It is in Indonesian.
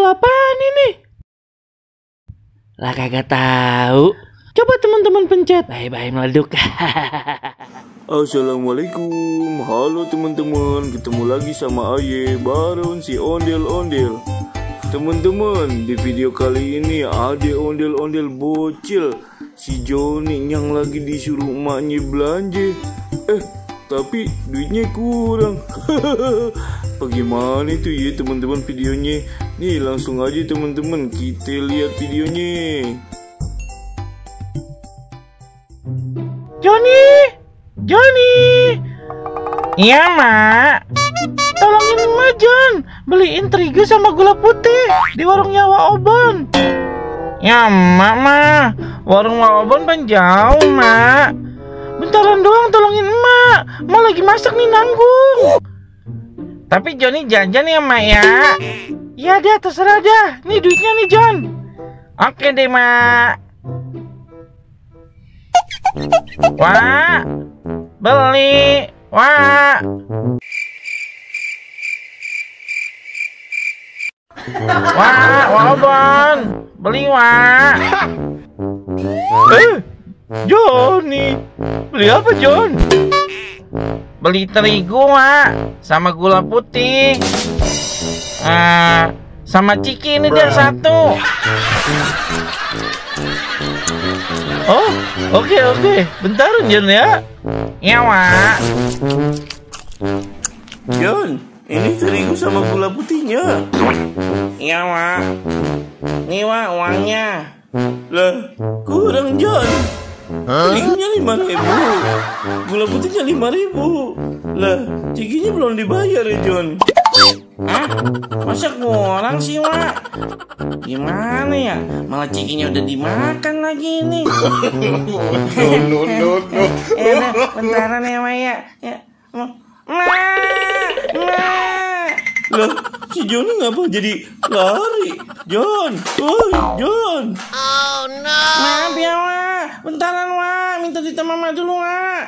apaan ini? Lah kagak tahu. Coba teman-teman pencet. Bye-bye meleduk. Assalamualaikum. Halo teman-teman, ketemu lagi sama Aye Baron si ondel-ondel. Teman-teman, di video kali ini ada ondel-ondel bocil si Joni yang lagi disuruh emaknya belanja. Tapi duitnya kurang. Bagaimana itu ya teman-teman videonya? Nih langsung aja teman-teman kita lihat videonya. Joni. Iya mak. Tolongin emak Jon, beliin terigu sama gula putih di warungnya Wak Obon. Ya mak mah, warung Wak Obon pan jauh mak. Bentaran doang tolongin emak lagi masak nih nanggung. Tapi Joni jajan ya mak ya. Iya deh terserah dah, nih duitnya nih Jon. Oke deh mak. Wah, beli. Wah. Wah, Obon, beli wah. Joni, beli apa Jon? Beli terigu wah, sama gula putih. Sama ciki ini dia satu. Oh, oke. Bentar Jon ya. Ya wah. Jon, ini terigu sama gula putihnya. Iya wah. Nih wah uangnya. Lah, kurang Jon. Terigunya 5.000, gula putihnya 5.000. Lah, cikinya belum dibayar ya Jon. Masa kurang sih wah? Gimana ya? Malah cikinya udah dimakan lagi nih. No. Bentaran ya Maya. Lah, si Joni ngapa jadi lari? Jon, woi Jon. Oh no. Maaf ya wah, bentaran wah, minta ditemama dulu wah.